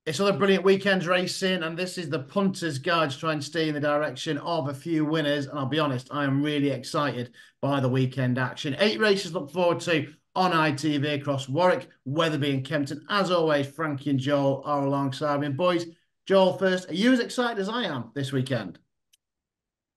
It's another brilliant weekend's racing, and this is the Punters Guide to try and stay in the direction of a few winners. And I'll be honest, I am really excited by the weekend action. 8 races look forward to on ITV across Warwick, Wetherby and Kempton. As always, Frankie and Joel are alongside me. And boys, Joel first, are you as excited as I am this weekend?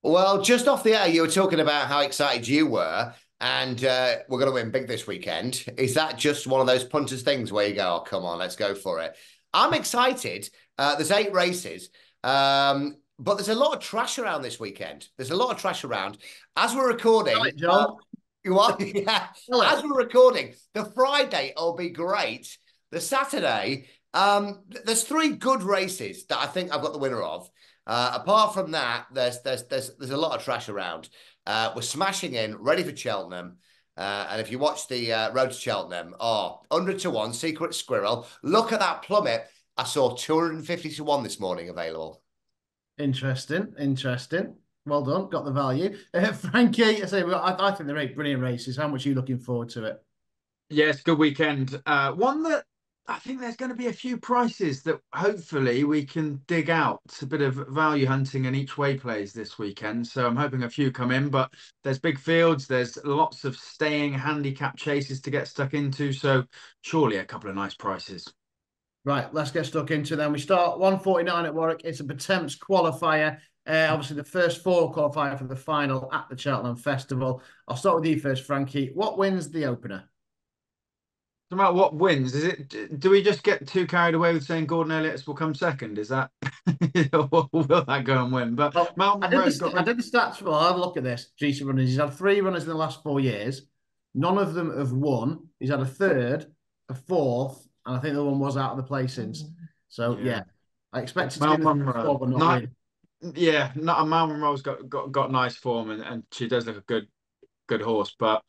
Well, just off the air, you were talking about how excited you were, and we're going to win big this weekend. Is that just one of those punters things where you go, oh, come on, let's go for it? I'm excited. There's 8 races, but there's a lot of trash around this weekend. There's a lot of trash around. As we're recording, Right, Joel. you are, yeah. As we're recording, the Friday will be great. The Saturday, there's 3 good races that I think I've got the winner of. Apart from that, there's a lot of trash around. We're smashing in, ready for Cheltenham. And if you watch the Road to Cheltenham, 100 to 1, Secret Squirrel. Look at that plummet. I saw 250 to 1 this morning available. Interesting. Well done. Got the value. Frankie, I think they're 8 brilliant races. How much are you looking forward to it? Yeah, it's a good weekend. One that I think there's going to be a few prices that hopefully we can dig out. It's a bit of value hunting and each way plays this weekend. So I'm hoping a few come in, but there's big fields. There's lots of staying handicap chases to get stuck into. So surely a couple of nice prices. Right, let's get stuck into them. We start 149 at Warwick. It's a Betemps qualifier. Obviously, the first 4 qualifier for the final at the Cheltenham Festival. I'll start with you first, Frankie. What wins the opener? No matter what wins, is it? Do we just get too carried away with saying Gordon Elliott's will come second? Is that will that go and win? But Well, Mount I did the stats. Well, I'll have a look at this. GC runners. He's had 3 runners in the last 4 years. None of them have won. He's had a 3rd, a 4th, and I think the one was out of the placings. So yeah, I expected to be in the top, but not win. Yeah, not Mount Monroe's got nice form and she does look a good horse, but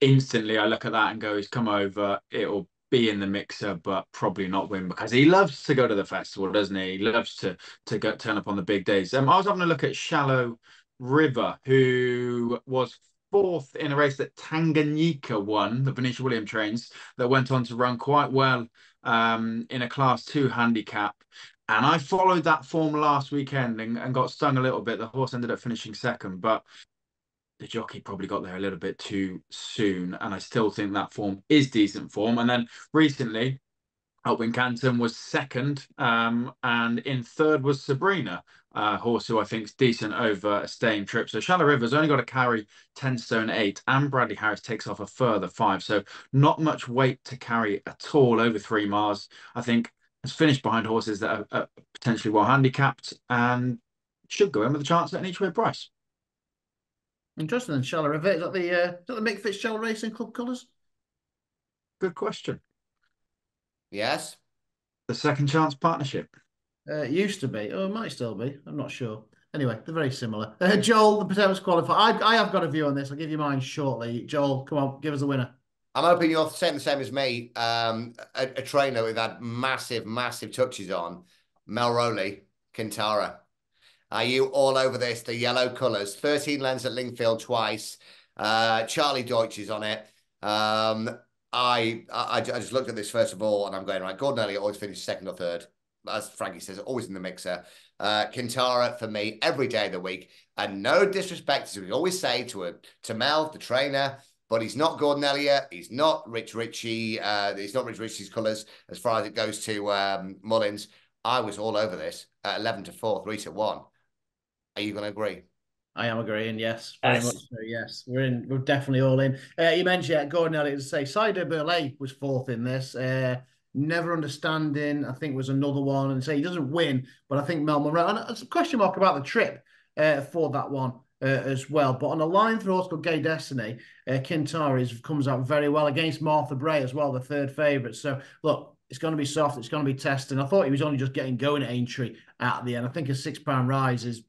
instantly I look at that and go, he's come over, it'll be in the mixer, but probably not win because he loves to go to the festival, doesn't he? He loves to turn up on the big days. I was having a look at Shallow River, who was 4th in a race that Tanganyika won, the Venetia Williams trains, that went on to run quite well in a Class 2 handicap. And I followed that form last weekend and got stung a little bit. The horse ended up finishing second, but the jockey probably got there a little bit too soon. And I still think that form is decent form. And then recently, Warwick and Kempton was second, and in 3rd was Sabrina, horse who I think is decent over a staying trip. So Shallow River's only got to carry 10 stone 8, and Bradley Harris takes off a further 5. So not much weight to carry at all over 3 miles. I think has finished behind horses that are potentially well handicapped and should go in with a chance at an each way price. Interesting. And Shallow River, is that the Mick Fitzgerald Racing Club colours? Good question. Yes. The Second Chance Partnership. It used to be. Oh, it might still be. I'm not sure. Anyway, they're very similar. Joel, the Betemps qualifier. I have got a view on this. I'll give you mine shortly. Joel, come on, give us a winner. I'm hoping you're saying the same as me. A trainer we've had massive touches on, Melroley, Kintara. Are you all over this? The yellow colours, 13 lengths at Lingfield twice. Charlie Deutsch is on it. I just looked at this first of all, and I'm going, right, Gordon Elliott always finishes 2nd or 3rd. As Frankie says, always in the mixer. Kintara for me every day of the week. And no disrespect, as we always say to Mel, the trainer, but he's not Gordon Elliott. He's not Rich Ritchie. He's not Rich Ritchie's colours as far as it goes to Mullins. I was all over this at 11 to 4, 3 to 1. Are you going to agree? I am agreeing, yes. Very much so, yes. We're definitely all in. You mentioned Gordon Elliott, to say Cider Burley was 4th in this. Never Understanding, I think, was another one. And say he doesn't win, but I think Mel Monroe. And it's a question mark about the trip for that one as well. But on a line through horse called Gay Destiny, Kintara comes out very well against Martha Bray as well, the 3rd favourite. So, look, it's going to be soft. It's going to be testing. I thought he was only just getting going at Aintree at the end. I think a £6 rise is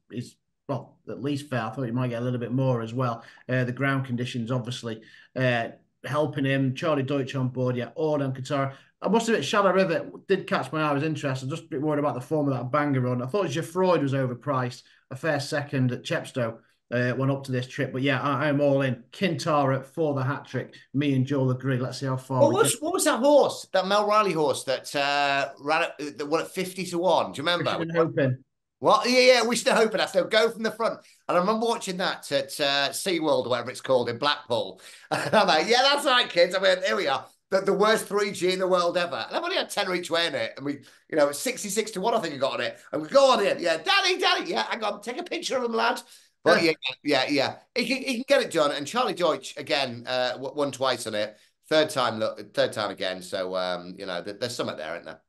well, at least fair. I thought he might get a little bit more as well. The ground conditions, obviously, helping him. Charlie Deutsch on board, yeah. Ordon Kintara. I must admit, Shallow River did catch my eye. I was interested. Just a bit worried about the form of that banger run. I thought Geoffroy was overpriced. A fair second at Chepstow went up to this trip. But yeah, I'm all in. Kintara for the hat trick. Me and Joel agree. Let's see how far we get. What was that horse? That Mel Riley horse that that won at 50-1. Do you remember? Wishing and hoping. What? Yeah, we're still hoping that. So go from the front. And I remember watching that at SeaWorld or whatever it's called in Blackpool. And I'm like, yeah, that's right, kids. I mean, here we are. The worst 3G in the world ever. And I've only had 10 each way in it. And we, 66-1, I think I got on it. And we go on in. Yeah, Daddy. Yeah, hang on. Take a picture of him, lad. But yeah. He can get it done. And Charlie Deutsch, again, won twice on it. Third time again. So, there's something there, isn't there?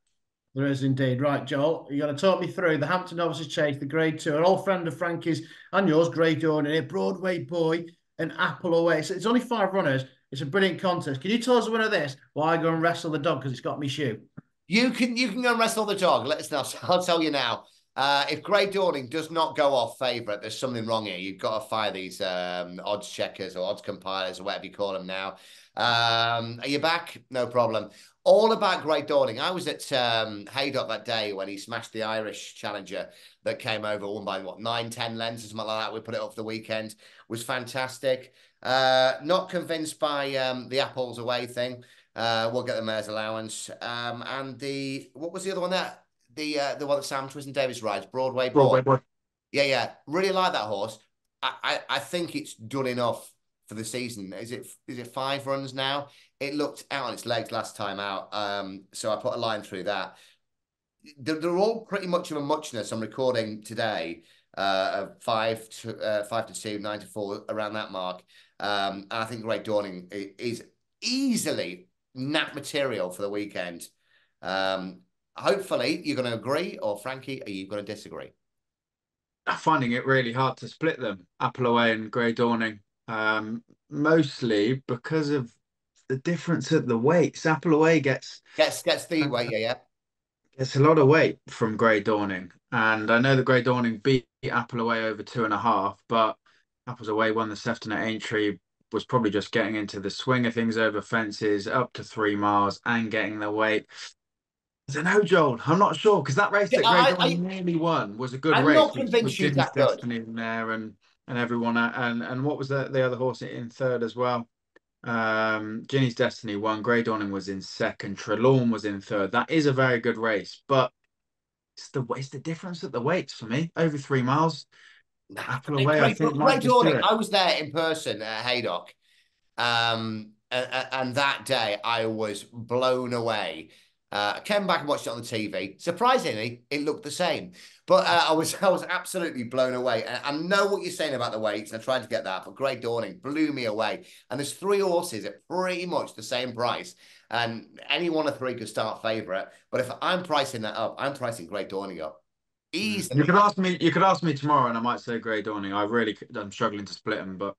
There is indeed. Right, Joel, you're going to talk me through the Hampton Novices Chase, the Grade 2, an old friend of Frankie's and yours, Grade Dawn, in it, Broadway Boy and Apple Away. So it's only 5 runners. It's a brilliant contest. Can you tell us the winner of this while I go and wrestle the dog because it's got me shoe? You can go and wrestle the dog. Let us know. I'll tell you now. If Grey Dawning does not go off favourite, there's something wrong here. You've got to fire these odds checkers or odds compilers or whatever you call them now. Are you back? No problem. All about Grey Dawning. I was at Haydock that day when he smashed the Irish challenger that came over, won by, 9-10 lengths or something like that. We put it up for the weekend. It was fantastic. Not convinced by the Apples away thing. We'll get the mayor's allowance. And what was the other one there? The one that Sam Twist and Davis rides, Broadway Boy. Yeah. Really like that horse. I think it's done enough for the season. Is it 5 runs now? It looked out on its legs last time out. So I put a line through that. They're all pretty much of a muchness. I'm recording today of 5 to 2, 9 to 4, around that mark. And I think Grey Dawning is easily nap material for the weekend. Hopefully you're going to agree, or Frankie, are you going to disagree? I'm finding it really hard to split them, Apple Away and Grey Dawning, mostly because of the difference at the weights. Apple Away gets the weight, yeah. It's a lot of weight from Grey Dawning, and I know that Grey Dawning beat Apple Away over 2.5, but Apple's Away won the Sefton at Aintree, was probably just getting into the swing of things over fences, up to 3 miles, and getting the weight. I don't know, Joel. I'm not sure because that race that Grey Dawning nearly won was a good race. I'm not convinced she's that good. Destiny in there and everyone and what was the other horse in third as well? Ginny's Destiny won. Grey Dawning was in second. Trelawn was in third. That is a very good race, but it's the difference at the weights for me. Over 3 miles. Apple Away, I think. Grey Dawning. I was there in person at Haydock, and that day I was blown away. I came back and watched it on the TV. Surprisingly, it looked the same. But I was absolutely blown away. And I know what you're saying about the weights, and I tried to get that, but Grey Dawning blew me away. And there's 3 horses at pretty much the same price. And any one of 3 could start favourite. But if I'm pricing that up, I'm pricing Grey Dawning up. Easily. You could ask me tomorrow, and I might say Grey Dawning. I'm struggling to split them, but.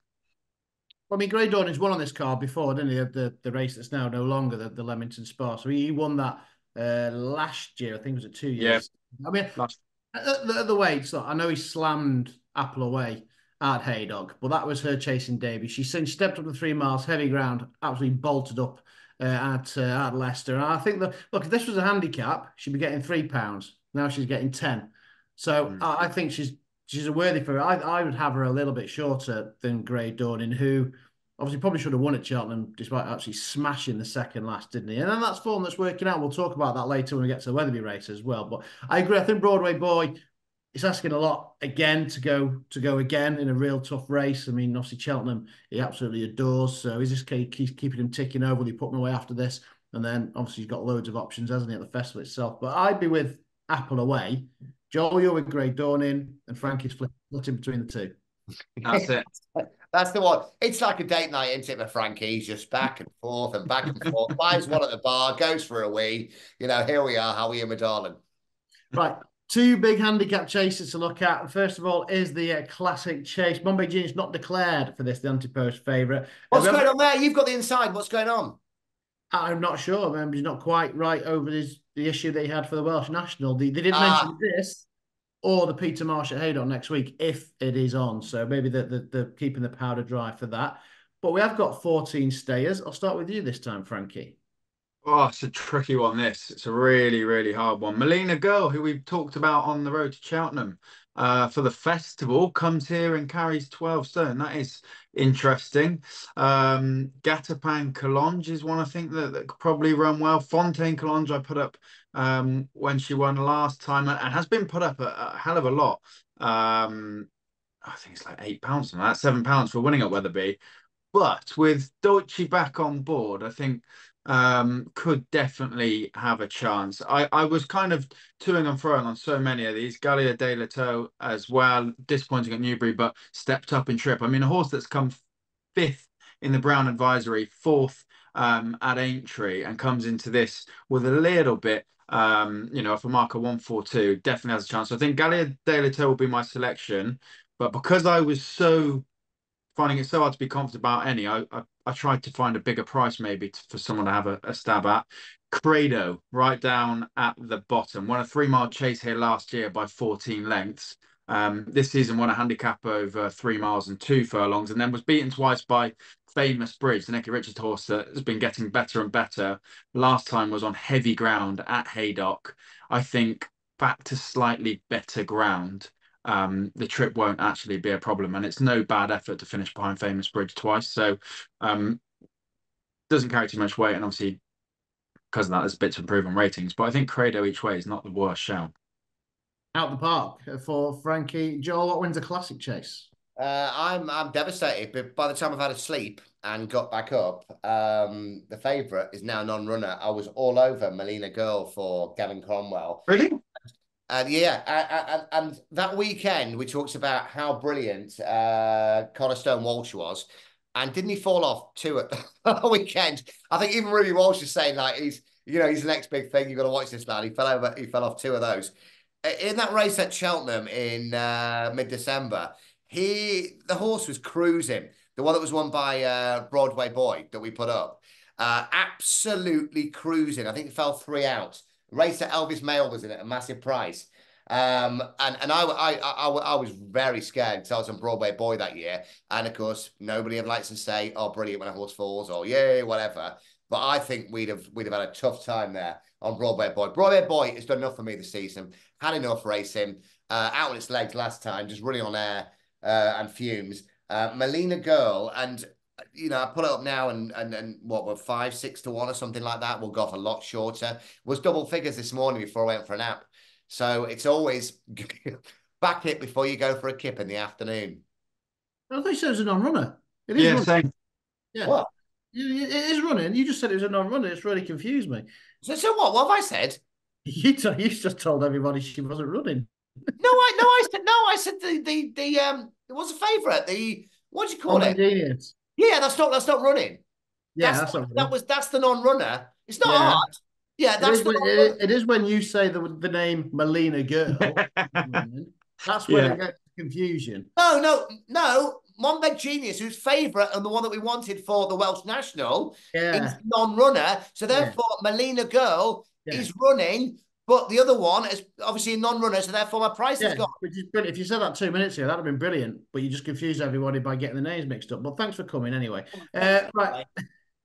Well, I mean, Grey Dawning's won on this card before, didn't he? The race that's now no longer the Leamington Spa. So he won that last year. I think it was at 2 years. Yeah. I mean, at the weights, I know he slammed Apple Away at Haydock, but that was her chasing debut. She stepped up to 3 miles, heavy ground, absolutely bolted up at Leicester. And I think look, if this was a handicap, she'd be getting £3. Now she's getting 10. So I think she's a worthy for her. I would have her a little bit shorter than Grey Dawning, who obviously probably should have won at Cheltenham despite actually smashing the second last, didn't he? And then that's form that's working out. We'll talk about that later when we get to the Wetherby race as well. But I agree. I think Broadway Boy is asking a lot again to go again in a real tough race. I mean, obviously Cheltenham he absolutely adores. So he's just keeps keeping him ticking over. He put him away after this, and then obviously he's got loads of options, hasn't he, at the festival itself? But I'd be with Apple Away. Joel, you're with Grey Dawning, and Frankie's splitting between the 2. That's it. That's the one. It's like a date night, isn't it, with Frankie? He's just back and forth, buys one at the bar, goes for a wee. Here we are. How are you, my darling? Right. 2 big handicap chases to look at. First of all is the classic chase. Bombay Genius not declared for this, the anti-post favourite. What's going on there? You've got the inside. What's going on? I'm not sure. I mean, he's not quite right over the issue that he had for the Welsh National. They didn't mention this or the Peter Marsh at Haydock next week if it is on. So maybe they're keeping the powder dry for that. But we have got 14 stayers. I'll start with you this time, Frankie. Oh, it's a tricky one, this. It's a really, really hard one. Melina Girl, who we've talked about on the road to Cheltenham. for the festival comes here and carries 12 stone. That is interesting. Gatapan Collonge is one I think that could probably run well. Fontaine Collonge I put up when she won last time and has been put up a hell of a lot. I think it's like £8 from that, £7 for winning at Wetherby. But with Deutsche back on board, I think could definitely have a chance. I was kind of toing and froing on so many of these. Gallia de la Toe as well, disappointing at Newbury, but stepped up in trip. I mean, a horse that's come fifth in the Brown Advisory, fourth at Aintree, and comes into this with a little bit, if a marker 142, definitely has a chance. So I think Gallia de la Toe will be my selection. But because I was finding it so hard to be confident about any, I tried to find a bigger price maybe for someone to have a stab at. Credo, right down at the bottom. Won a 3-mile chase here last year by 14 lengths. This season won a handicap over 3 miles and 2 furlongs, and then was beaten twice by Famous Bridge, the Nicky Richards horse that has been getting better and better. Last time was on heavy ground at Haydock. I think back to slightly better ground. The trip won't actually be a problem, and it's no bad effort to finish behind Famous Bridge twice. So doesn't carry too much weight, and obviously because of that, there's a bit to improve on ratings. But I think Credo each way is not the worst shout. Out the park for Frankie. Joel, what wins a classic chase? I'm devastated, but by the time I've had a sleep and got back up, the favourite is now non-runner. I was all over Melina Girl for Gavin Cromwell. Really? And that weekend we talked about how brilliant Connor Stone Walsh was, and didn't he fall off too at the weekend? I think even Ruby Walsh is saying like he's the next big thing. You've got to watch this lad. He fell off 2 of those in that race at Cheltenham in mid-December. The horse was cruising. The one that was won by Broadway Boy that we put up, absolutely cruising. I think it fell 3 out. Race that Elvis Mail was in at a massive price. And I was very scared because I was on Broadway Boy that year. And of course, nobody ever likes to say, oh, brilliant when a horse falls, or yay, whatever. But I think we'd have had a tough time there on Broadway Boy. Broadway Boy has done enough for me this season. Had enough racing. Out on its legs last time, just running on air and fumes. Melina Girl, and I put it up now and what, we're 5-6 to 1 or something like that. We'll go off a lot shorter. Was double figures this morning before I went for a nap. So it's always back it before you go for a kip in the afternoon. I thought you said it was a non-runner. It is running. Same. Yeah. What? It is running. You just said it was a non-runner. It's really confused me. So what? What have I said? You just told everybody she wasn't running. I said it was a favourite. What do you call it? Genius. Yeah, that's not running. Yeah, that's the non-runner. It's not hard. Yeah, it is when you say the name Melina Girl. That's when it gets confusion. No. Monbeg Genius, who's favourite and the one that we wanted for the Welsh National, is non-runner. So therefore, Melina Girl is running, but the other one is obviously a non-runner. So therefore, my price has gone. Which is brilliant. If you said that 2 minutes ago, that'd have been brilliant. But you just confused everybody by getting the names mixed up. But thanks for coming anyway. Right.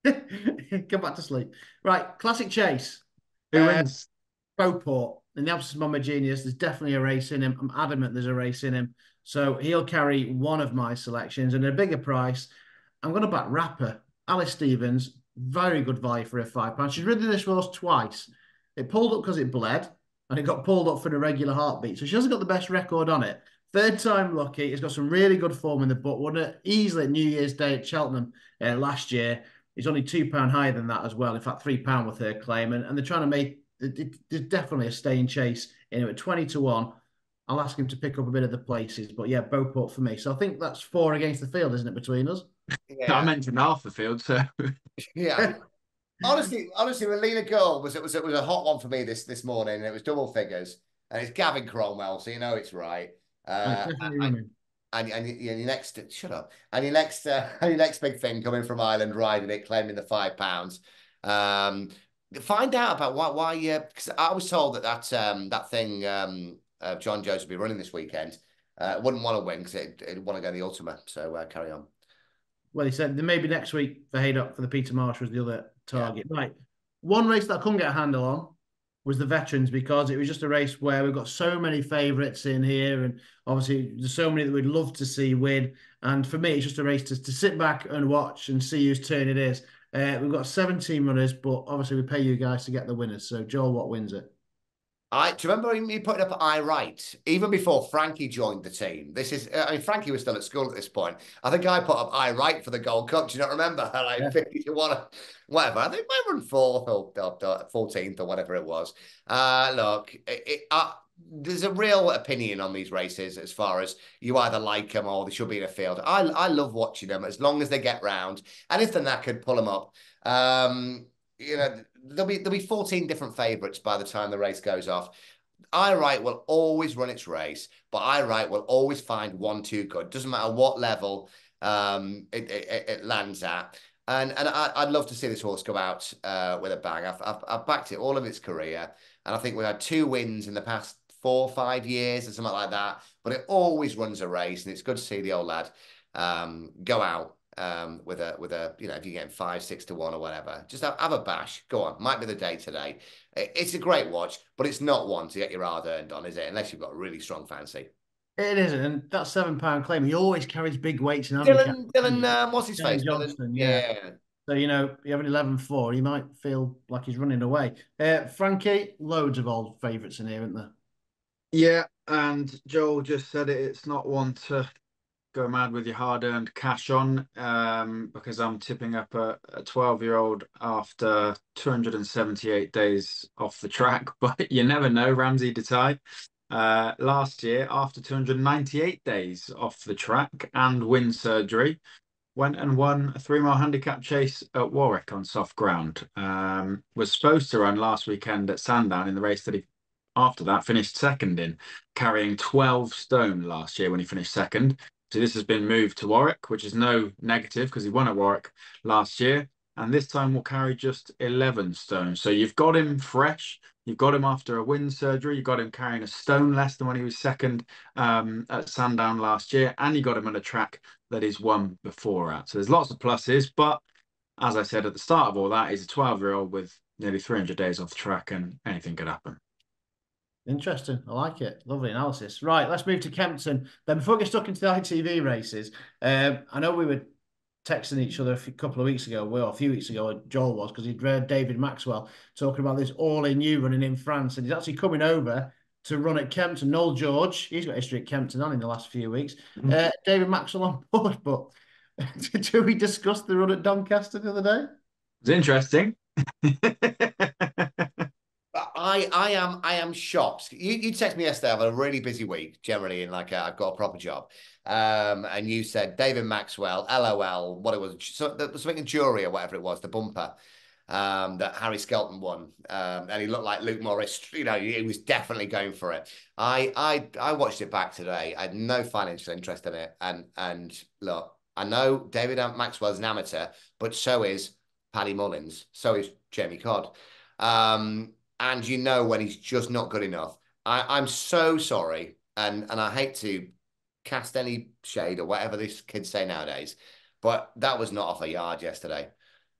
Come back to sleep. Right. Classic chase. Who wins? Beauport. In the absence of Mama Genius, there's definitely a race in him. I'm adamant there's a race in him. So he'll carry one of my selections. And at a bigger price, I'm going to back Rapper. Alice Stevens, very good value for a £5. She's ridden this horse twice. It pulled up because it bled, and it got pulled up for the regular heartbeat. So she hasn't got the best record on it. Third time lucky. It's got some really good form in the butt. Won it easily at New Year's Day at Cheltenham last year. It's only £2 higher than that as well. In fact, £3 with her claim. And they're trying to make... There's definitely a staying chase in him at 20 to 1. I'll ask him to pick up a bit of the places. But yeah, Beauport for me. So I think that's 4 against the field, isn't it, between us? Yeah. I mentioned half the field, so... Yeah. Honestly, Melina Girl was a hot one for me this morning. And it was double figures. And it's Gavin Cromwell, so you know it's right. And your next shut up. And your next big thing coming from Ireland, riding it, claiming the £5. Find out about why because I was told that thing John Jones will be running this weekend. Wouldn't want to win because it want to go the Ultima. So carry on. Well, he said maybe next week for Haydock for the Peter Marsh was the other target. Yeah. Right. One race that I couldn't get a handle on was the veterans, because it was just a race where we've got so many favourites in here, and obviously there's so many that we'd love to see win. And for me, it's just a race to sit back and watch and see whose turn it is. We've got 17 runners, but obviously we pay you guys to get the winners. So Joel, what wins it? Do you remember me putting up I Write even before Frankie joined the team? This is, I mean, Frankie was still at school at this point. I think I put up I Write for the Gold Cup. Do you not remember? Like 50 to 1, whatever. I think we were in 4th or 14th or whatever it was. Look, there's a real opinion on these races as far as you either like them or they should be in a field. I love watching them as long as they get round, and if they're knackered, pull them up. You know, there'll be 14 different favourites by the time the race goes off. I Write will always run its race, but I Write will always find one too good. Doesn't matter what level it lands at. And I'd love to see this horse go out with a bang. I've backed it all of its career, and I think we've had 2 wins in the past 4 or 5 years or something like that. But it always runs a race, and it's good to see the old lad go out with a you know, if you're getting 5, 6 to 1 or whatever, just have a bash. Go on, might be the day today. It's a great watch, but it's not one to get your hard earned on, is it? Unless you've got a really strong fancy. It isn't, and that £7 claim, he always carries big weights in Dylan, what's his face? Johnston, yeah. So, you know, you have an 11-4, he might feel like he's running away. Frankie, loads of old favourites in here, isn't there? Yeah, and Joel just said it. It's not one to go mad with your hard-earned cash on, because I'm tipping up a 12-year-old after 278 days off the track. But you never know, Ramsey Detay. Last year, after 298 days off the track and wind surgery, went and won a 3-mile handicap chase at Warwick on soft ground. Was supposed to run last weekend at Sandown in the race that he, after that, finished second in, carrying 12 stone last year when he finished second. So this has been moved to Warwick, which is no negative because he won at Warwick last year. And this time will carry just 11 stone. So you've got him fresh. You've got him after a wind surgery. You got him carrying a stone less than when he was second at Sandown last year. And you got him on a track that he's won before at. So there's lots of pluses. But as I said at the start of all that, he's a 12-year-old with nearly 300 days off the track, and anything could happen. Interesting. I like it. Lovely analysis. Right, let's move to Kempton. Then before we get stuck into the ITV races, I know we were texting each other a couple of weeks ago, well, a few weeks ago, Joel was, because he'd read David Maxwell talking about this all-in new running in France, and he's actually coming over to run at Kempton. Noel George, he's got history at Kempton on in the last few weeks. David Maxwell on board, but did we discuss the run at Doncaster the other day? It's interesting. I am shocked. You texted me yesterday. I've had a really busy week, generally, in like I've got a proper job. And you said David Maxwell, LOL, what it was, something a jury or whatever it was, the bumper that Harry Skelton won. And he looked like Luke Morris. You know, he was definitely going for it. I watched it back today. I had no financial interest in it. And look, I know David Maxwell's an amateur, but so is Paddy Mullins. So is Jamie Codd. And you know when he's just not good enough. I'm so sorry, and I hate to cast any shade or whatever these kids say nowadays, but that was not off a yard yesterday.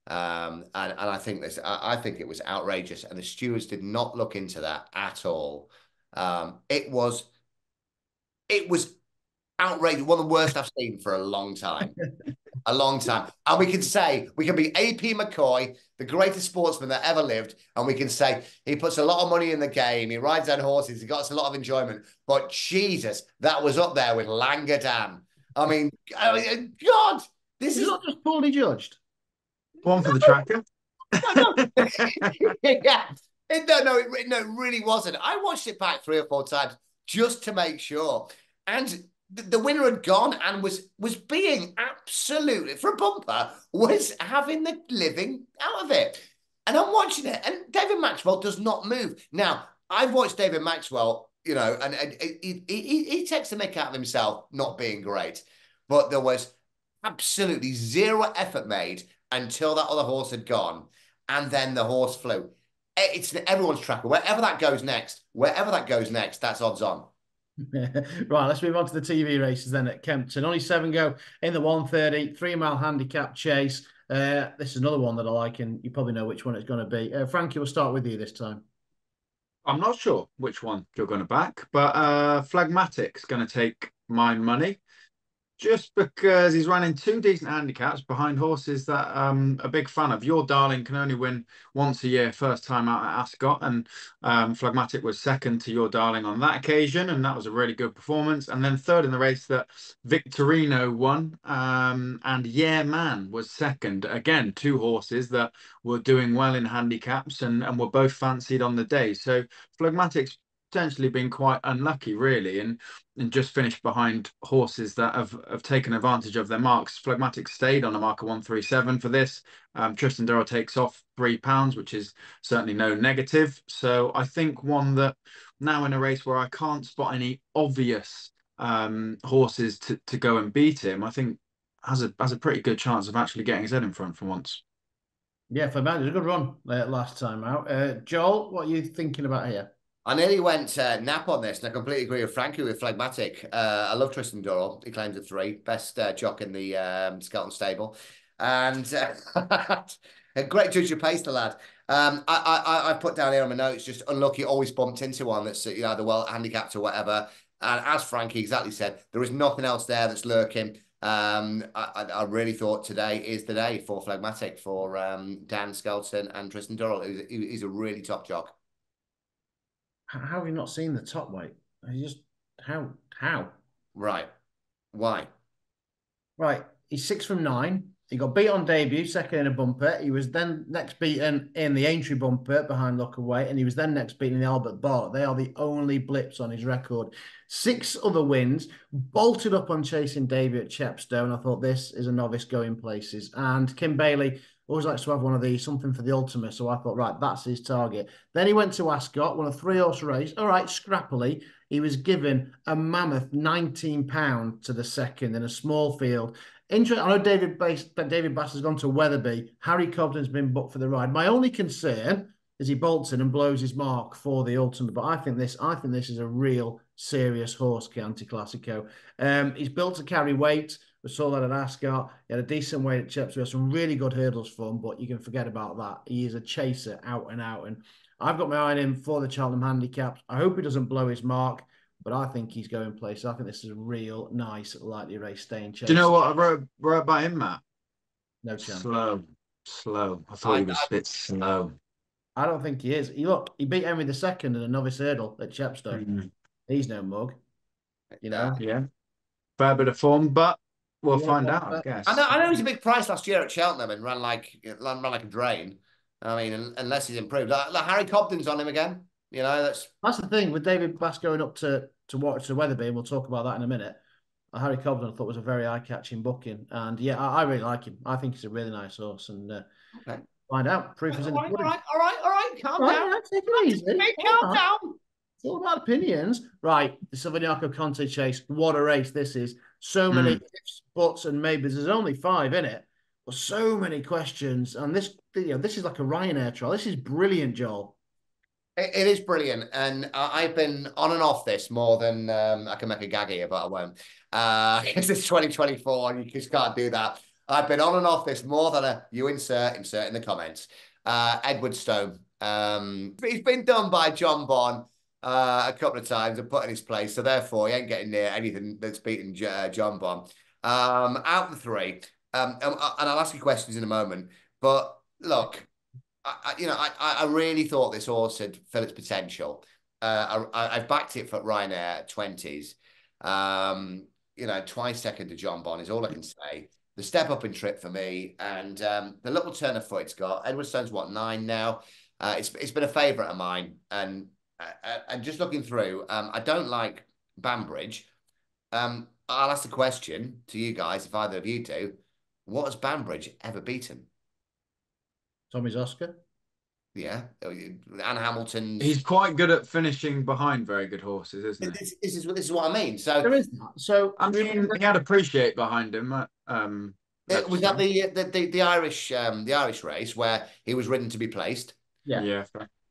And I think I think it was outrageous, and the stewards did not look into that at all. It was outrageous, one of the worst I've seen for a long time. A long time. And we can be AP McCoy, the greatest sportsman that ever lived, and we can say he puts a lot of money in the game, he rides on horses, he got a lot of enjoyment. But Jesus, that was up there with Langadam. I mean, God, this is not just poorly judged. One for the tracker. Yeah. No, it really wasn't. I watched it back 3 or 4 times just to make sure. And the winner had gone and was being absolutely, for a bumper, was having the living out of it. And I'm watching it, and David Maxwell does not move. Now, I've watched David Maxwell, you know, and he takes the mick out of himself not being great. But there was absolutely zero effort made until that other horse had gone. And then the horse flew. It's everyone's tracker. Wherever that goes next, that's odds on. Right, let's move on to the TV races then at Kempton. Only 7 go in the 130, 3-mile handicap chase. This is another one that I like, and you probably know which one it's going to be. Frankie, we'll start with you this time. I'm not sure which one you're going to back, but Phlegmatic's going to take my money. Just because he's running two decent handicaps behind horses that a big fan of. Your Darling can only win once a year, first time out at Ascot, and Phlegmatic was second to Your Darling on that occasion, and that was a really good performance. And then third in the race that Victorino won, and Yeah Man was second. Again, two horses that were doing well in handicaps and were both fancied on the day. So Phlegmatic's potentially been quite unlucky, really, and just finished behind horses that have taken advantage of their marks. Phlegmatic stayed on a marker 137 for this. Tristan Durrell takes off £3, which is certainly no negative. So I think one that now in a race where I can't spot any obvious horses to go and beat him, I think has a pretty good chance of actually getting his head in front for once. Yeah, Fabio, it was a good run last time out. Joel, what are you thinking about here? I nearly went nap on this, and I completely agree with Frankie with Phlegmatic. I love Tristan Durrell. He claims a 3, best jock in the Skelton stable, and a great judge of pace, the lad. I put down here on my notes, just unlucky, always bumped into one that's either well handicapped or whatever. And as Frankie exactly said, there is nothing else there that's lurking. I really thought today is the day for Phlegmatic for Dan Skelton and Tristan Durrell. He's a really top jock. How have you not seen the top weight? How? Right. Why? Right. He's 6 from 9. He got beat on debut, second in a bumper. He was then next beaten in the Aintree bumper behind Lockaway, and he was then next beaten in the Albert Bar. They are the only blips on his record. 6 other wins, bolted up on chasing debut at Chepstow. I thought this is a novice going places. And Kim Bailey always likes to have one of these, something for the ultimate. So I thought, right, that's his target. Then he went to Ascot, won a 3-horse race. All right, scrappily. He was given a mammoth £19 to the second in a small field. I know David Bass has gone to Wetherby. Harry Cobden's been booked for the ride. My only concern is he bolts in and blows his mark for the ultimate. But I think this is a real serious horse, Chianti Classico. He's built to carry weight. We saw that at Ascot. He had a decent weight at Chepstow. Some really good hurdles for him, but you can forget about that. He is a chaser out and out. And I've got my eye on him for the Cheltenham handicaps. I hope he doesn't blow his mark, but I think he's going places. I think this is a real nice, lightly race staying chase. Do you know what I wrote about him, Matt? No chance. Slow. I thought he was a bit slow. I don't think he is. He beat Henry II in a novice hurdle at Chepstow. He's no mug, you know. Yeah, fair bit of form, but we'll find out, I guess. I know he was a big price last year at Cheltenham and ran like a drain. I mean, unless he's improved, like Harry Cobden's on him again. You know, that's the thing with David Bass going up to Wetherby, and we'll talk about that in a minute. Harry Cobden I thought was a very eye-catching booking, and yeah, I really like him. I think he's a really nice horse, and okay. Find out. Proof is in the pudding. All right. Calm down. Take it easy. Calm down. It's all about opinions. Right, the Silviniaco Conte Chase. What a race this is. So many ifs, buts, and maybes. There's only 5 in it, but so many questions. And this is like a Ryanair trial. This is brilliant, Joel. It is brilliant, and I've been on and off this more than I can make a gag here, but I won't. Because it's 2024, and you just can't do that. I've been on and off this more than you insert in the comments. Edward Stone. He's been done by John Bond a couple of times and put in his place, so therefore he ain't getting near anything that's beaten John Bond. Out of the 3, and I'll ask you questions in a moment, but look, I really thought this horse had Philip's potential. I've backed it for Ryanair 20s. Twice second to John Bond is all I can say. The step up in trip for me, and the little turn of foot it's got. Edward Stone's 9 now. It's been a favourite of mine, and just looking through, I don't like Banbridge. I'll ask the question to you guys, if either of you do. What has Banbridge ever beaten? Tommy's Oscar. Yeah, Anne Hamilton's. He's quite good at finishing behind very good horses, isn't he? This is what I mean. So there is that. So I mean, he had Appreciate behind him. was that the Irish race where he was ridden to be placed? Yeah.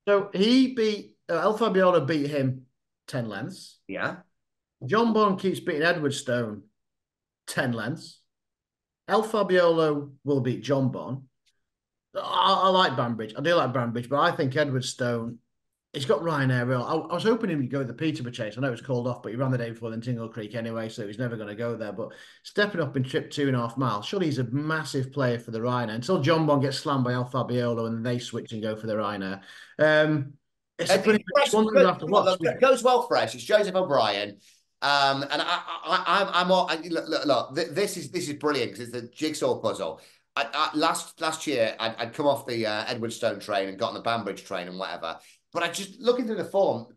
So he beat El Fabiolo beat him 10 lengths. Yeah. John Bond keeps beating Edward Stone 10 lengths. El Fabiolo will beat John Bond. I like Banbridge. I do like Banbridge, but I think Edward Stone He's got Ryanair Rail. I was hoping he would go the Peterborough chase. I know it was called off, but he ran the day before in Tingle Creek anyway, so he's never going to go there. But stepping up in trip 2.5 miles, surely he's a massive player for the Ryanair until John Bon gets slammed by El Fabiolo and they switch and go for the Ryanair. It's a pretty one to have to watch. It goes well fresh. It's Joseph O'Brien. And I'm all, look, this is brilliant because it's the jigsaw puzzle. Last year, I'd come off the Edwardstone train and got on the Banbridge train and whatever. But I just looking through the form,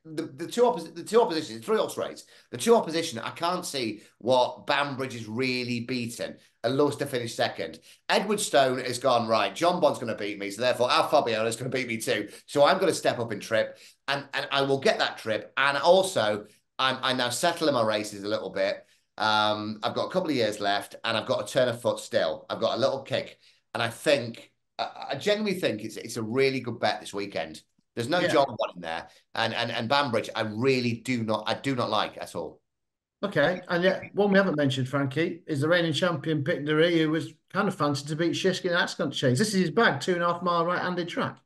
the two oppositions, 3 horse race, the two opposition, I can't see what Banbridge is really beaten and loves to finish second. Edwardstone has gone right. John Bond's going to beat me, so therefore Al Fabiano is going to beat me too. So I'm going to step up in trip, and I will get that trip. And also, I'm now settling my races a little bit. I've got a couple of years left, and I've got a turn of foot still. I've got a little kick, and I genuinely think it's a really good bet this weekend. There's no John Bond in there, and Banbridge, I do not like at all. Okay, and yet one we haven't mentioned, Frankie, is the reigning champion Pic de Rue, who was kind of fancied to beat Shishkin in Ascot Chase. This is his bag, 2.5 mile right-handed track.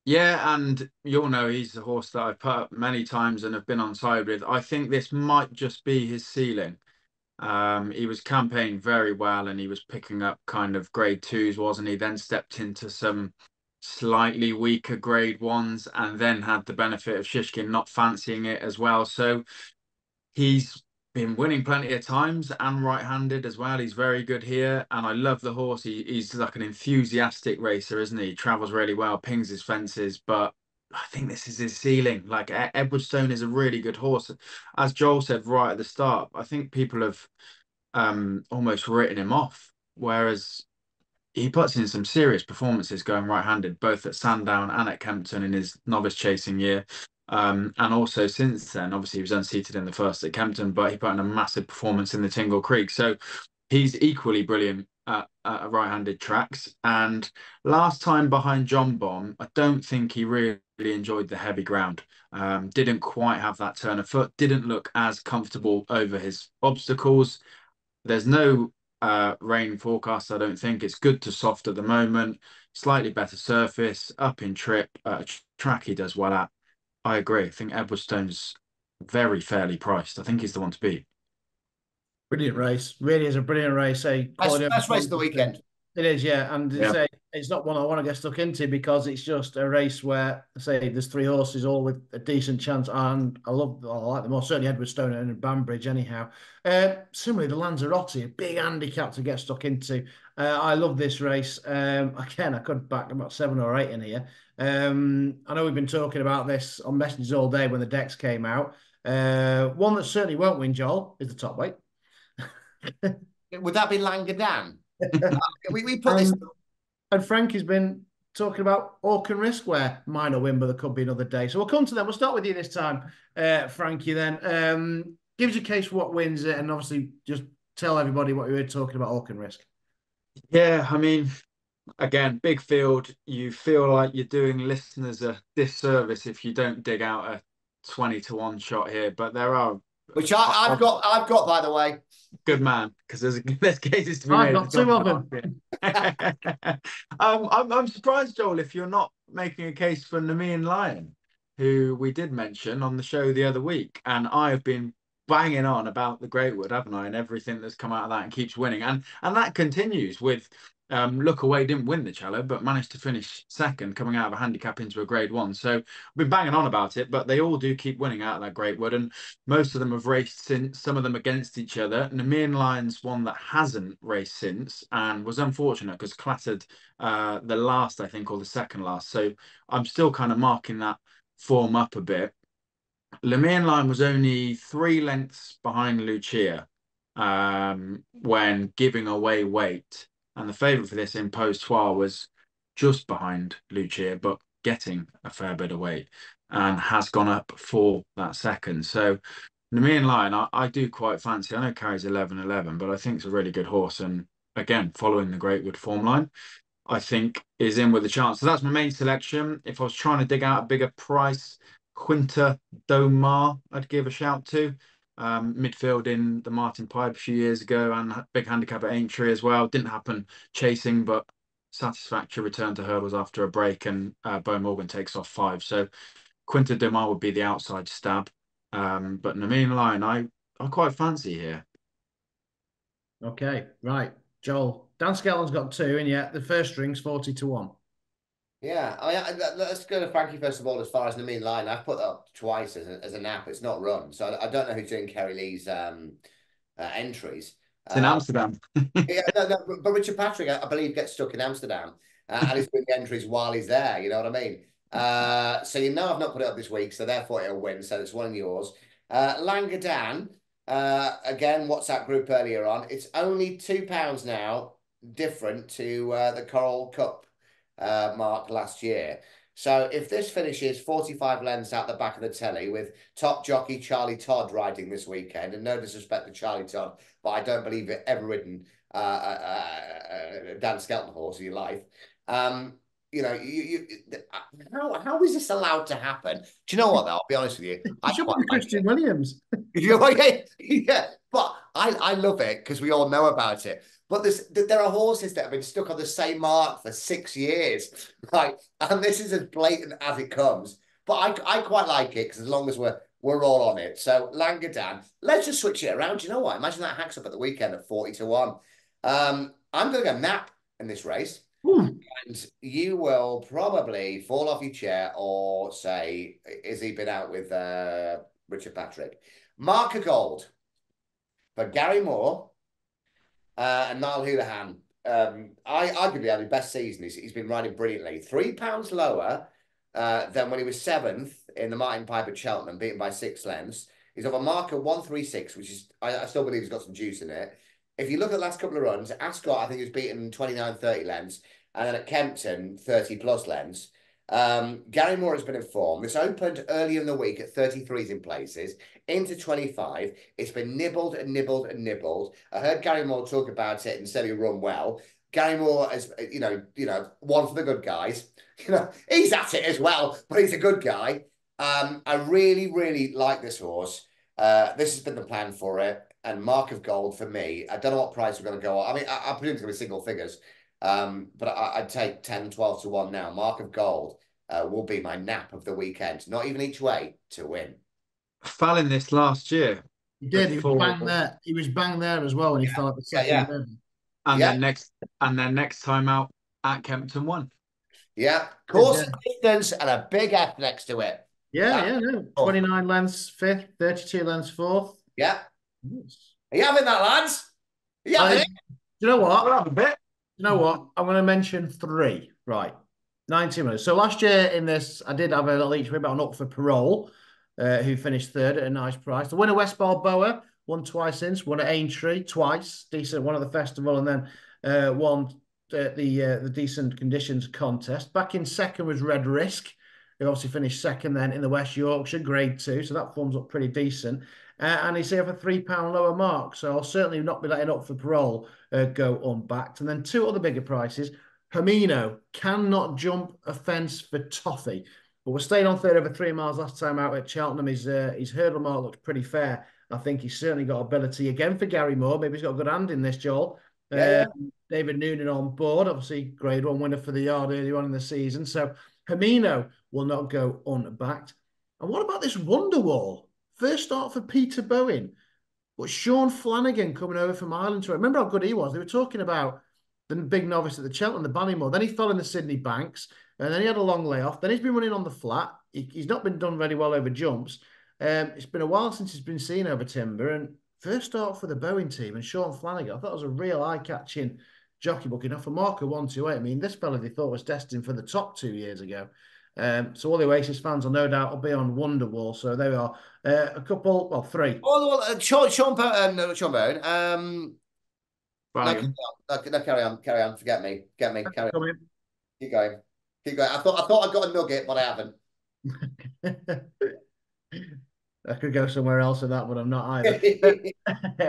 Yeah, and you'll know he's the horse that I've put up many times and have been on side with. I think this might just be his ceiling. He was campaigning very well and he was picking up kind of grade 2s, wasn't he? Then stepped into some slightly weaker grade 1s and then had the benefit of Shishkin not fancying it as well. So he's been winning plenty of times and right-handed as well. He's very good here, and I love the horse. He's like an enthusiastic racer, isn't he? He travels really well, pings his fences, but I think this is his ceiling. Like Edwardstone is a really good horse. As Joel said right at the start, I think people have almost written him off, whereas he puts in some serious performances going right-handed, both at Sandown and at Kempton in his novice chasing year. And also since then, obviously he was unseated in the first at Kempton, but he put in a massive performance in the Tingle Creek. So he's equally brilliant at right-handed tracks. And last time behind John Bon, I don't think he really enjoyed the heavy ground. Didn't quite have that turn of foot, didn't look as comfortable over his obstacles. There's no rain forecast, I don't think. It's good to soft at the moment, slightly better surface, up in trip, track he does well at. I agree. I think Edwardstone's very fairly priced. I think he's the one to beat. Brilliant race. Really is a brilliant race. Best race of the weekend. It is, yeah. And it's not one I want to get stuck into because it's just a race where, there's 3 horses all with a decent chance. And I like them all. Certainly Edwardstone and Banbridge, anyhow. Similarly, the Lanzarote, a big handicap to get stuck into. I love this race. Again, I could back about 7 or 8 in here. I know we've been talking about this on messages all day when the decks came out. One that certainly won't win, Joel, is the top weight. Would that be Langadan? we put this. And Frankie's been talking about Orc and Risk, where minor win, but there could be another day. So we'll come to them. We'll start with you this time, Frankie. Then give us a case for what wins it, and obviously just tell everybody what you were talking about Orc and Risk. Yeah, I mean, again, big field. You feel like you're doing listeners a disservice if you don't dig out a 20-1 shot here, but there are. Which I've got, by the way. Good man, because there's cases to be made. I've got 2 of them. I'm surprised, Joel, if you're not making a case for Nemean Lion, who we did mention on the show the other week, and I have been banging on about the Greatwood, haven't I, and everything that's come out of that and keeps winning, and that continues with. Look Away didn't win the Cello, but managed to finish second, coming out of a handicap into a grade 1. So I've been banging on about it, but they all do keep winning out of that Greatwood, and most of them have raced since, some of them against each other. Nemean Lion's one that hasn't raced since and was unfortunate because clattered the last, I think, or the second last. So I'm still kind of marking that form up a bit. Nemean Lion was only 3 lengths behind Lucia when giving away weight. And the favourite for this Impostoir was just behind Lucia, but getting a fair bit of weight and has gone up for that second. So Nemean Lion, I do quite fancy. I know carries 11-11, but I think it's a really good horse. And again, following the Greatwood form line, I think is in with a chance. So that's my main selection. If I was trying to dig out a bigger price, Quinta Domar, I'd give a shout to. Midfield in the Martin Pipe a few years ago and big handicap at Aintree as well. Didn't happen chasing, but satisfactory return to hurdles after a break, and Bo Morgan takes off 5. So Quinta de Mar would be the outside stab. But Nameen Lion, I quite fancy here. Okay, right. Joel. Dan Skelton's got 2, and yet the first string's 40-1. Yeah, let's go to Frankie first of all. As far as the mean line, I've put that up twice as a nap. It's not run, so I don't know who's doing Kerry Lee's entries. It's in Amsterdam. Yeah, no, but Richard Patrick, I believe, gets stuck in Amsterdam, and he's doing the entries while he's there. You know what I mean? So I've not put it up this week, so therefore it'll win. So it's one of yours. Langadan, again, WhatsApp group earlier on. It's only £2 now, different to the Coral Cup mark last year. So if this finishes 45 lengths out the back of the telly with top jockey Charlie Todd riding this weekend, and no disrespect to Charlie Todd, but I don't believe it ever ridden a Dan Skelton horse in your life. How is this allowed to happen? Do you know what, though? I'll be honest with you. I should be Christian Williams. Yeah, but I love it because we all know about it. But there are horses that have been stuck on the same mark for 6 years, right? And this is as blatant as it comes. But I quite like it because as long as we're all on it. So Langadan, let's just switch it around. Do you know what? Imagine that hacks up at the weekend at 40-1. I'm going to go nap in this race. Ooh. And you will probably fall off your chair or say, is he been out with Richard Patrick? Mark of Gold for Gary Moore and Niall Houlihan. I arguably had his best season. He's been riding brilliantly. £3 lower than when he was 7th in the Martin Piper Cheltenham, beaten by 6 lengths. He's of a marker 136, which is, I still believe he's got some juice in it. If you look at the last couple of runs, Ascot, I think he was beaten 29, 30 lengths. And then at Kempton, 30 plus lengths. Gary Moore has been in form. This opened early in the week at 33s in places, into 25. It's been nibbled and nibbled and nibbled. I heard Gary Moore talk about it and said he'll run well. Gary Moore is, one for the good guys. He's at it as well, but he's a good guy. I really, really like this horse. This has been the plan for it. And Mark of Gold for me. I don't know what price we're going to go on. I mean, I presume it's going to be single figures. But I'd take 10, 12-1 now. Mark of Gold will be my nap of the weekend. Not even each way to win. Fell in this last year. He did. He was bang there. He was bang there as well when he fell at the second. And then next time out at Kempton won. Yeah. Course distance and a big F next to it. Yeah. 29 lengths 5th, 32 lengths 4th. Yeah. Yes. Are you having that, lads? Are you having it? You know what? I'll have a bit. You know what? I'm going to mention 3. Right. 90 minutes. So last year in this, I did have a little each way, but I'm up for Parole, who finished 3rd at a nice price. The winner, West Balboa, won twice since, won at Aintree twice, decent, won at the festival, and then won the decent conditions contest. Back in 2nd was Red Risk, who obviously finished 2nd then in the West Yorkshire, Grade 2, so that forms up pretty decent. And he's here for £3 lower mark, so I'll certainly not be letting up for Parole go unbacked. And then 2 other bigger prices. Hermino cannot jump a fence for toffee, but we're staying on 3rd over 3 miles last time out at Cheltenham. His hurdle mark looked pretty fair. I think he's certainly got ability again for Gary Moore. Maybe he's got a good hand in this, Joel. David Noonan on board, obviously Grade 1 winner for the yard earlier on in the season. So Hermino will not go unbacked. And what about this Wonderwall? First start for Peter Bowen, but Sean Flanagan coming over from Ireland. Remember how good he was? They were talking about the big novice at the Cheltenham, the Ballymore. Then he fell in the Sydney Banks, and then he had a long layoff. Then he's been running on the flat. He's not been done very well over jumps. It's been a while since he's been seen over timber, and first start for the Bowen team and Sean Flanagan. I thought it was a real eye-catching jockey book. Enough for marker 128. I mean, this fella they thought was destined for the top 2 years ago. So all the Oasis fans will no doubt will be on Wonderwall. So there we are. A couple, well, 3. Oh, Sean Bowen. No, carry on. Forget me. Carry on. Keep going. I thought I got a nugget, but I haven't. I could go somewhere else with that, but I'm not either.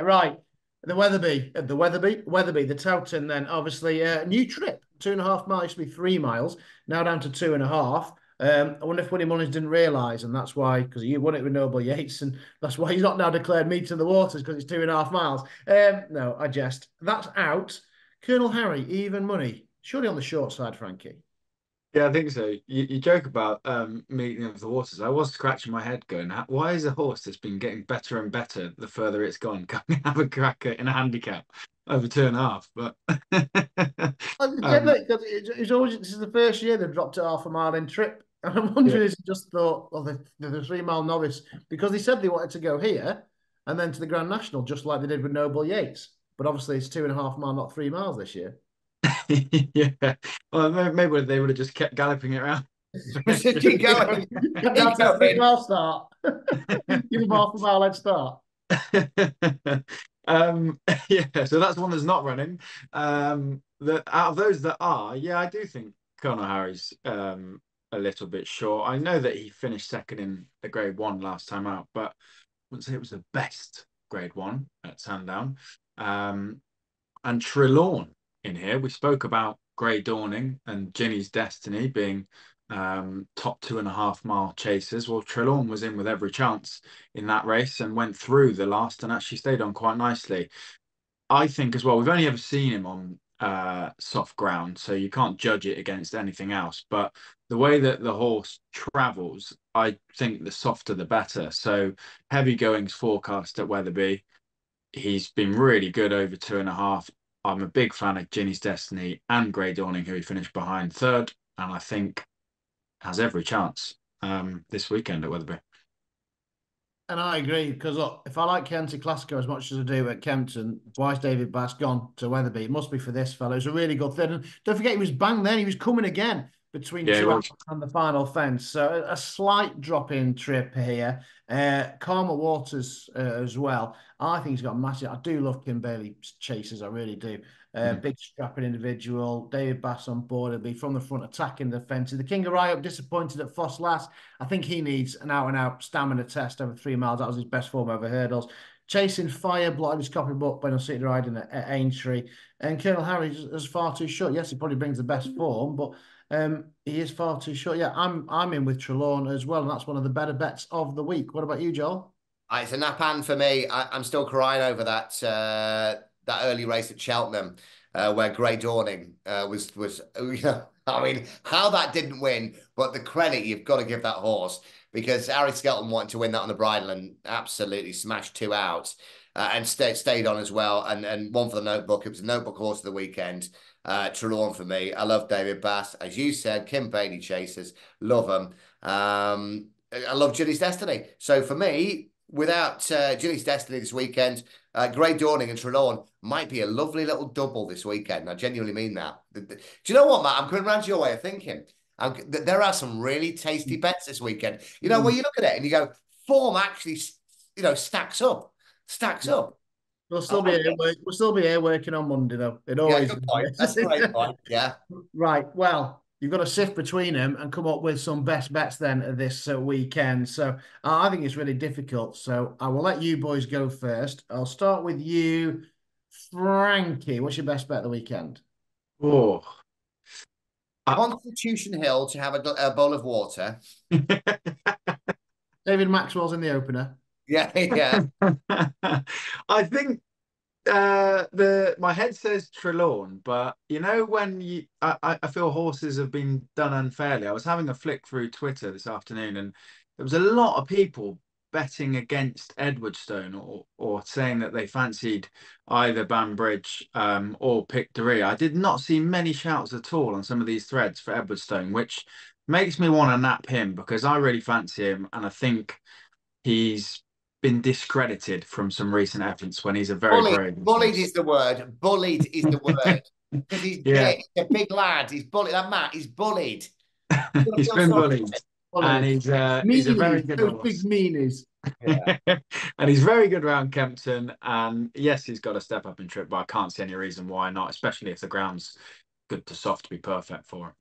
Right. The Wetherby, the Towton then, obviously, new trip, 2.5 miles, used to be 3 miles, now down to 2.5. I wonder if Willie Mullins didn't realise, and that's why, because he won it with Noble Yates, and that's why he's not now declared meat in the waters, because it's 2.5 miles. No, I jest. That's out. Colonel Harry, even money. Surely on the short side, Frankie. Yeah, I think so. You joke about meeting of the horses. I was scratching my head going, why is a horse that's been getting better and better the further it's gone? Can we have a cracker in a handicap over 2.5? But Because it's always, this is the first year they've dropped it half a mile in trip. And I'm yeah. wondering if he just thought, oh, the 3 mile novice, because they said they wanted to go here and then to the Grand National, just like they did with Noble Yates. But obviously, it's 2.5 mile, not 3 miles this year. Yeah. Well, maybe they would have just kept galloping it around. Keep going. Come down Keep to the three going. mile start. Give them half a mile head start. Um, yeah, so that's one that's not running. That out of those that are, yeah, I do think Conor Harry's a little bit short. I know that he finished second in the Grade One last time out, but I wouldn't say it was the best Grade One at Sandown. And Trelawn in here. We spoke about Grey Dawning and Ginny's Destiny being top 2.5 mile chasers. Well, Trelawn was in with every chance in that race and went through the last and actually stayed on quite nicely. I think as well, we've only ever seen him on soft ground, so you can't judge it against anything else. But the way that the horse travels, I think the softer the better. So heavy goings forecast at Wetherby. He's been really good over 2.5. I'm a big fan of Ginny's Destiny and Grey Dawning, who he finished behind third, and I think has every chance this weekend at Wetherby. And I agree, because look, if I like County Classico as much as I do at Kempton, why's David Bass gone to Wetherby? It must be for this fellow. It's a really good thing. And don't forget, he was banged then. He was coming again between Yeah, two outs and the final fence. So a slight drop in trip here. Karma Waters as well. I think he's got a massive. I do love Kim Bailey chasers. I really do. Big strapping individual. David Bass on board. He'll be from the front attacking the fences. The King of Rye disappointed at Foss last. I think he needs an out-and-out stamina test over 3 miles. That was his best form over hurdles. Chasing Fire, blotted his copybook when I was sitting riding at Aintree. And Colonel Harry is far too short. Yes, he probably brings the best form, but he is far too short. Yeah, I'm in with Trelawn as well, and that's one of the better bets of the week. What about you, Joel? It's a nap hand for me. I'm still crying over that early race at Cheltenham, where Grey Dawning was you know, I mean, how that didn't win, but the credit you've got to give that horse, because Harry Skelton wanted to win that on the bridle and absolutely smashed 2 out, and stayed on as well, and one for the notebook. It was a notebook horse of the weekend. Trelawn for me. I love David Bass, as you said. Kim Bailey chasers, love them. I love Ginny's Destiny. So for me, without Ginny's Destiny this weekend, Grey Dawning and Trelawn might be a lovely little double this weekend. I genuinely mean that. Do you know what, Matt? I'm coming around to your way of thinking. There are some really tasty bets this weekend. You know, when you look at it and you go, form actually, stacks up. Stacks up. We'll still be here. We'll still be here working on Monday, though. It always good point. That's a great point. Yeah. Right. Well, you've got to sift between them and come up with some best bets then this weekend. So I think it's really difficult. So I will let you boys go first. I'll start with you, Frankie. What's your best bet of the weekend? Oh, Constitution Hill to have a bowl of water. David Maxwell's in the opener. Yeah, yeah. I think my head says Trelawn, but you know when I feel horses have been done unfairly. I was having a flick through Twitter this afternoon, and there was a lot of people betting against Edwardstone or saying that they fancied either Banbridge or Pictory. I did not see many shouts at all on some of these threads for Edwardstone, which makes me want to nap him because I really fancy him, and I think he's been discredited from some recent evidence when he's a very brave. Bullied is the word. Bullied is the word. Because he's big. He's a big lad. He's bullied. That Matt, he's bullied. He's been bullied. And he's a very good horse. Big meanies. Yeah. And he's very good around Kempton. And yes, he's got to step up in trip, but I can't see any reason why not, especially if the ground's good to soft to be perfect for it.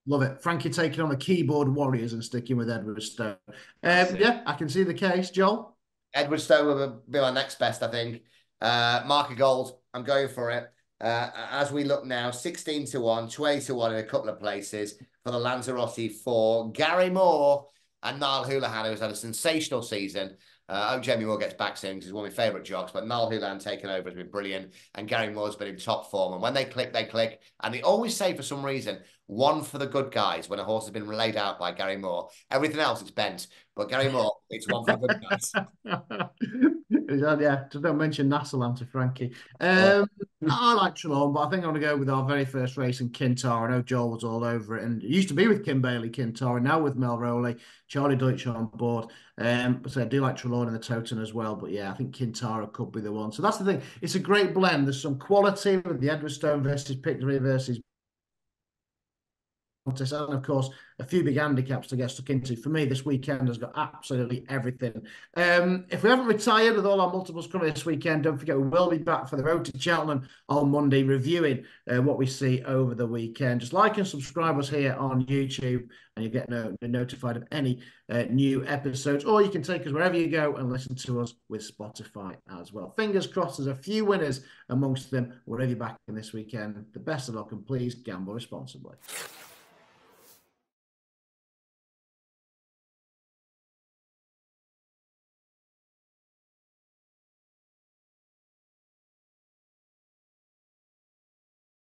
Love it. Frankie taking on the keyboard warriors and sticking with Edwardstone. Yeah, I can see the case. Joel? Edwardstone will be my next best, I think. Mark of gold. I'm going for it. As we look now, 16-1, 20-1 in a couple of places for the Lanzarote 4. Gary Moore and Niall Houlihan, who has had a sensational season. I hope Jamie Moore gets back soon because he's one of my favourite jocks. But Niall Houlihan taking over has been brilliant, and Gary Moore's been in top form. And when they click, they click. And they always say, for some reason, one for the good guys when a horse has been laid out by Gary Moore. Everything else, it's bent. But Gary Moore, it's one for the good guys. Yeah, just don't mention Nassalam to Frankie. I like Trelawn, but I think I'm going to go with our very first race in Kintar. I know Joel was all over it, and it used to be with Kim Bailey Kintar, and now with Mel Rowley, Charlie Deutsch on board. So I do like Trelawn in the Toten as well, but yeah, I think Kintara could be the one. So that's the thing. It's a great blend. There's some quality with the Edwardstone versus Pictory versus and of course a few big handicaps to get stuck into. For me, this weekend has got absolutely everything. If we haven't retired with all our multiples coming this weekend, don't forget we will be back for the Road to Cheltenham on Monday, reviewing what we see over the weekend. Just like and subscribe us here on YouTube, and you get notified of any new episodes, or you can take us wherever you go and listen to us with Spotify as well. Fingers crossed there's a few winners amongst them. Wherever you're back in this weekend, the best of luck, and please gamble responsibly.